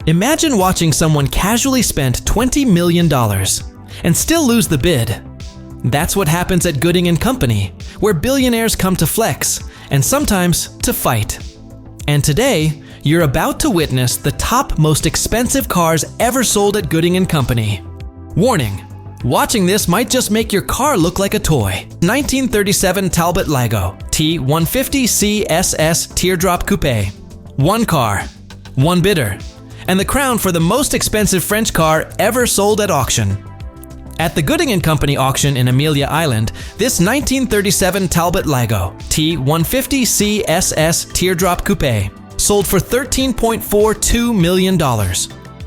Imagine watching someone casually spend $20 million and still lose the bid. That's what happens at Gooding & Company, where billionaires come to flex and sometimes to fight. And today, you're about to witness the top most expensive cars ever sold at Gooding & Company. Warning, watching this might just make your car look like a toy. 1937 Talbot-Lago T150 CSS Teardrop Coupé. One car, one bidder, and the crown for the most expensive French car ever sold at auction. At the Gooding & Company auction in Amelia Island, this 1937 Talbot-Lago T150 CSS Teardrop Coupé sold for $13.42 million.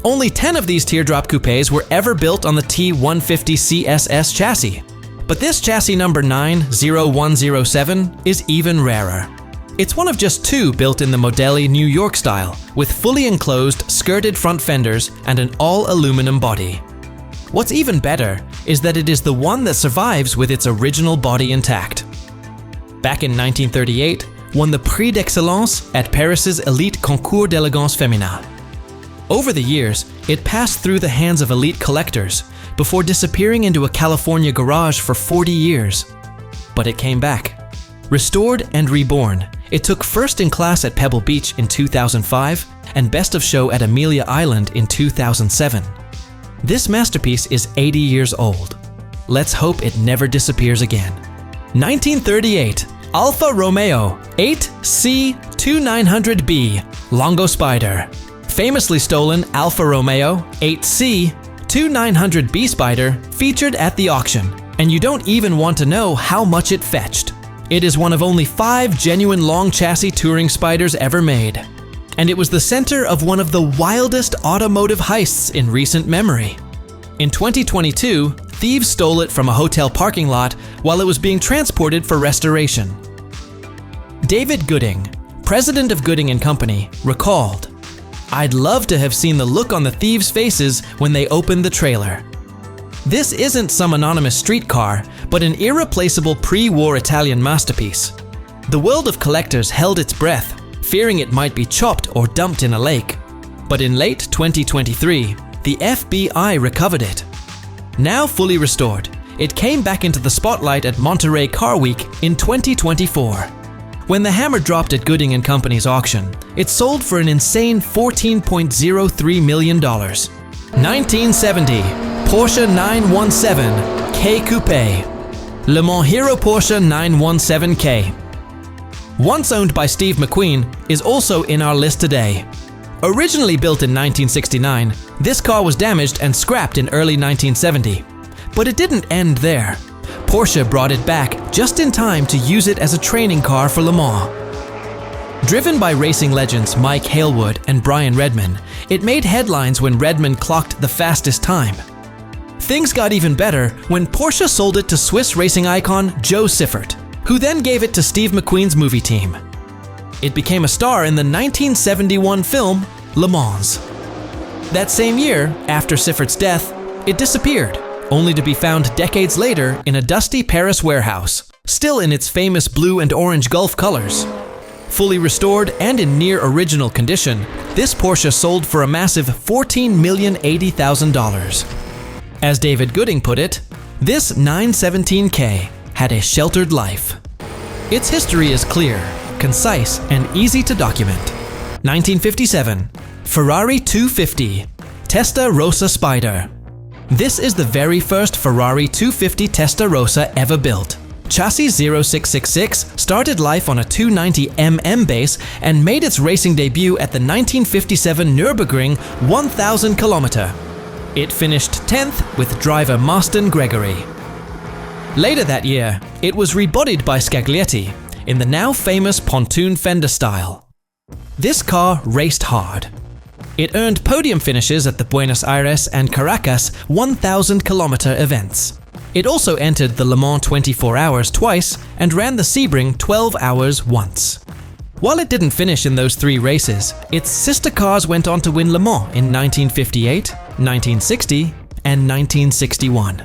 Only 10 of these teardrop coupés were ever built on the T150 CSS chassis. But this chassis number 90107 is even rarer. It's one of just 2 built in the Modelli New York style, with fully enclosed, skirted front fenders and an all-aluminum body. What's even better is that it is the one that survives with its original body intact. Back in 1938, won the Prix d'Excellence at Paris's elite Concours d'Elegance Féminin. Over the years, it passed through the hands of elite collectors before disappearing into a California garage for 40 years. But it came back. Restored and reborn, it took first in class at Pebble Beach in 2005 and best of show at Amelia Island in 2007. This masterpiece is 80 years old. Let's hope it never disappears again. 1938, Alfa Romeo 8C2900B LUNGO SPYDER. Famously stolen Alfa Romeo 8C2900B Spider featured at the auction, and you don't even want to know how much it fetched. It is one of only 5 genuine long chassis touring Spyders ever made, and it was the center of one of the wildest automotive heists in recent memory. In 2022, thieves stole it from a hotel parking lot while it was being transported for restoration. David Gooding, president of Gooding & Company, recalled, "I'd love to have seen the look on the thieves' faces when they opened the trailer. This isn't some anonymous street car, but an irreplaceable pre-war Italian masterpiece. The world of collectors held its breath, fearing it might be chopped or dumped in a lake. But in late 2023, the FBI recovered it. Now fully restored, it came back into the spotlight at Monterey Car Week in 2024. When the hammer dropped at Gooding & Company's auction, it sold for an insane $14.03 million. 1970, Porsche 917K Coupé. Le Mans Hero Porsche 917K. Once owned by Steve McQueen, is also in our list today. Originally built in 1969, this car was damaged and scrapped in early 1970. But it didn't end there. Porsche brought it back just in time to use it as a training car for Le Mans. Driven by racing legends Mike Halewood and Brian Redman, it made headlines when Redman clocked the fastest time. Things got even better when Porsche sold it to Swiss racing icon Joe Siffert, who then gave it to Steve McQueen's movie team. It became a star in the 1971 film Le Mans. That same year, after Siffert's death, it disappeared, only to be found decades later in a dusty Paris warehouse, still in its famous blue and orange Gulf colors. Fully restored and in near original condition, this Porsche sold for a massive $14,080,000. As David Gooding put it, this 917K had a sheltered life. Its history is clear, concise, and easy to document. 1957, Ferrari 250, Testarossa Spider. This is the very first Ferrari 250 Testarossa ever built. Chassis 0666 started life on a 290mm base and made its racing debut at the 1957 Nürburgring 1000 km. It finished 10th with driver Marston Gregory. Later that year, it was rebodied by Scaglietti in the now famous pontoon fender style. This car raced hard. It earned podium finishes at the Buenos Aires and Caracas 1000 km events. It also entered the Le Mans 24 Hours twice and ran the Sebring 12 Hours once. While it didn't finish in those 3 races, its sister cars went on to win Le Mans in 1958, 1960, and 1961.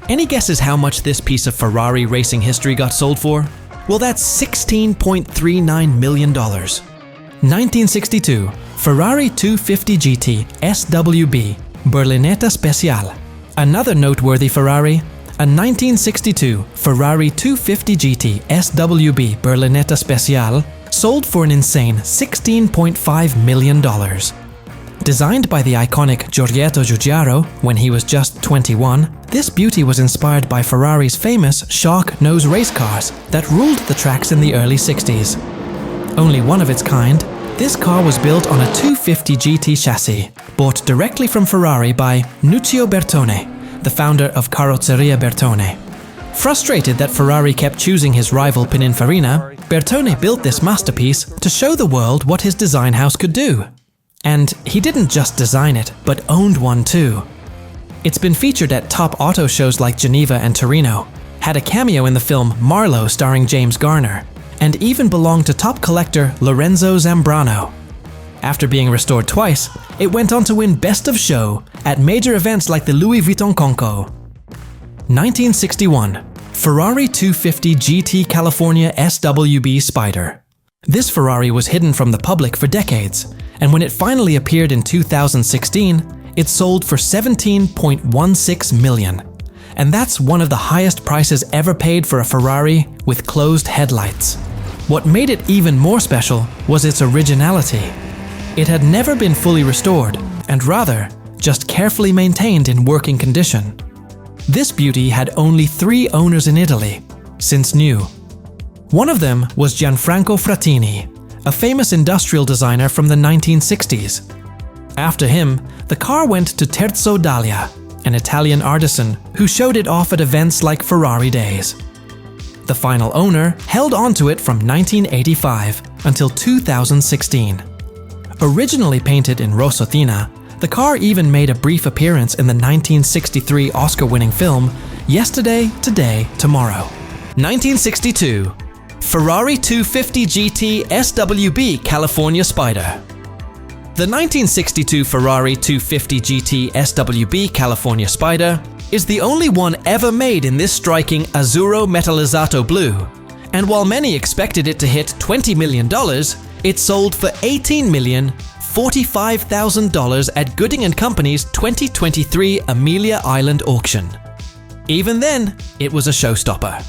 Any guesses how much this piece of Ferrari racing history got sold for? Well, that's $16.39 million. 1962, Ferrari 250 GT SWB Berlinetta Speciale. Another noteworthy Ferrari, a 1962 Ferrari 250 GT SWB Berlinetta Speciale, sold for an insane $16.5 million. Designed by the iconic Giorgetto Giugiaro when he was just 21, this beauty was inspired by Ferrari's famous shark nose race cars that ruled the tracks in the early 60s. Only one of its kind, this car was built on a 250 GT chassis, bought directly from Ferrari by Nuccio Bertone, the founder of Carrozzeria Bertone. Frustrated that Ferrari kept choosing his rival Pininfarina, Bertone built this masterpiece to show the world what his design house could do. And he didn't just design it, but owned one too. It's been featured at top auto shows like Geneva and Torino, had a cameo in the film Marlowe starring James Garner, and even belonged to top collector Lorenzo Zambrano. After being restored twice, it went on to win Best of Show at major events like the Louis Vuitton Concours. 1961, Ferrari 250 GT California SWB SPYDER. This Ferrari was hidden from the public for decades, and when it finally appeared in 2016, it sold for $17.16 million. And that's one of the highest prices ever paid for a Ferrari with closed headlights. What made it even more special was its originality. It had never been fully restored, and rather, just carefully maintained in working condition. This beauty had only 3 owners in Italy, since new. One of them was Gianfranco Frattini, a famous industrial designer from the 1960s. After him, the car went to Terzo Dalia, an Italian artisan who showed it off at events like Ferrari Days. The final owner held onto it from 1985 until 2016. Originally painted in Rosso-Tina, the car even made a brief appearance in the 1963 Oscar-winning film Yesterday, Today, Tomorrow. 1962, Ferrari 250 GT SWB California SPYDER. The 1962 Ferrari 250 GT SWB California SPYDER is the only one ever made in this striking Azzurro Metallizzato blue, and while many expected it to hit $20 million, it sold for $18,045,000 at Gooding & Company's 2023 Amelia Island auction. Even then, it was a showstopper.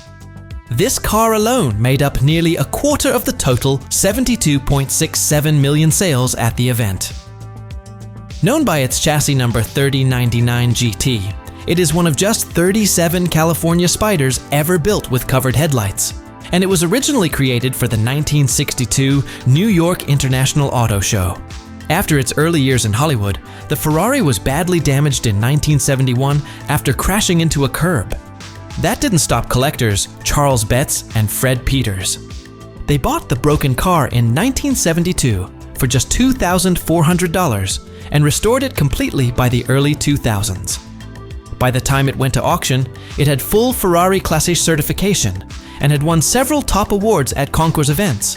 This car alone made up nearly a quarter of the total 72.67 million sales at the event. Known by its chassis number 3099 GT, it is one of just 37 California Spyders ever built with covered headlights, and it was originally created for the 1962 New York International Auto Show. After its early years in Hollywood, the Ferrari was badly damaged in 1971 after crashing into a curb. That didn't stop collectors Charles Betts and Fred Peters. They bought the broken car in 1972 for just $2,400 and restored it completely by the early 2000s. By the time it went to auction, it had full Ferrari Classiche certification and had won several top awards at concours events.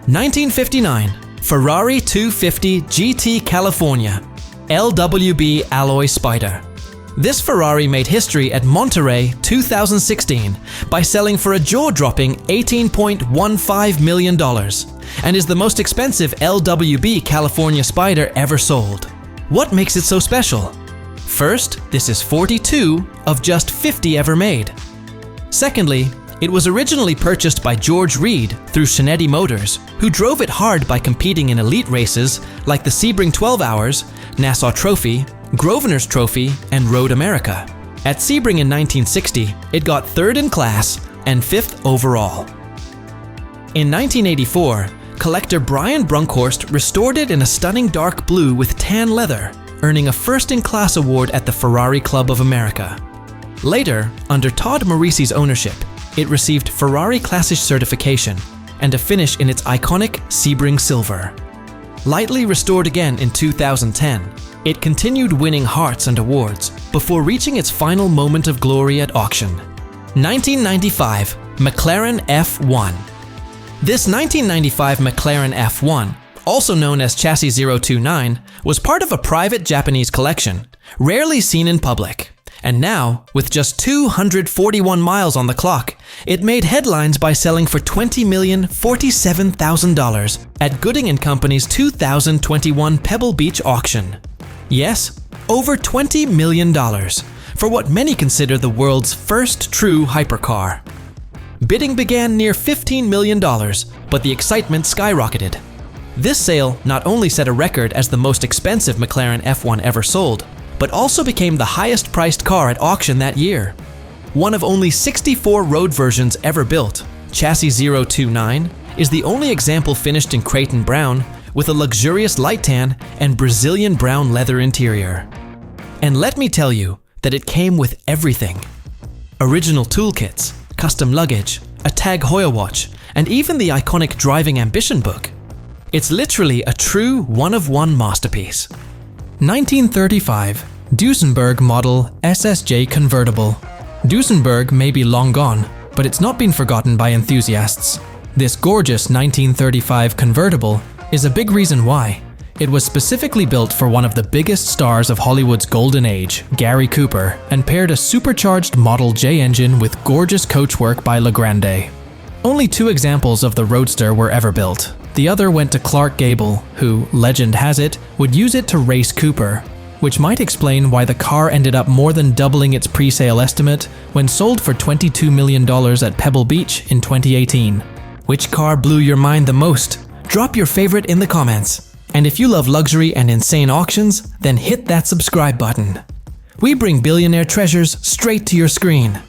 1959, Ferrari 250 GT California LWB Alloy SPYDER. This Ferrari made history at Monterey 2016 by selling for a jaw-dropping $18.15 million and is the most expensive LWB California SPYDER ever sold. What makes it so special? First, this is 42 of just 50 ever made. Secondly, it was originally purchased by George Reed through Shinetti Motors, who drove it hard by competing in elite races like the Sebring 12 Hours, Nassau Trophy, Grosvenor's Trophy, and Road America. At Sebring in 1960, it got 3rd in class and 5th overall. In 1984, collector Brian Brunkhorst restored it in a stunning dark blue with tan leather, earning a first-in-class award at the Ferrari Club of America. Later, under Todd Morisi's ownership, it received Ferrari Classiche certification and a finish in its iconic Sebring silver. Lightly restored again in 2010, it continued winning hearts and awards before reaching its final moment of glory at auction. 1995 McLaren F1. This 1995 McLaren F1, also known as Chassis 029, was part of a private Japanese collection, rarely seen in public, And now, with just 241 miles on the clock, it made headlines by selling for $20,047,000 at Gooding & Company's 2021 Pebble Beach auction. Yes, over $20 million for what many consider the world's first true hypercar. Bidding began near $15 million, but the excitement skyrocketed. This sale not only set a record as the most expensive McLaren F1 ever sold, but also became the highest priced car at auction that year. One of only 64 road versions ever built, Chassis 029 is the only example finished in Creighton brown with a luxurious light tan and Brazilian brown leather interior. And let me tell you that it came with everything. Original toolkits, custom luggage, a Tag Heuer watch, and even the iconic Driving Ambition book. It's literally a true one-of-one masterpiece. 1935 Duesenberg model SSJ convertible. Duesenberg may be long gone, but it's not been forgotten by enthusiasts. This gorgeous 1935 convertible is a big reason why. It was specifically built for one of the biggest stars of Hollywood's golden age, Gary Cooper, and paired a supercharged Model J engine with gorgeous coachwork by LAGRANDE. Only 2 examples of the Roadster were ever built. The other went to Clark Gable, who, legend has it, would use it to race Cooper, which might explain why the car ended up more than doubling its pre-sale estimate when sold for $22 million at Pebble Beach in 2018. Which car blew your mind the most? Drop your favorite in the comments. And if you love luxury and insane auctions, then hit that subscribe button. We bring billionaire treasures straight to your screen.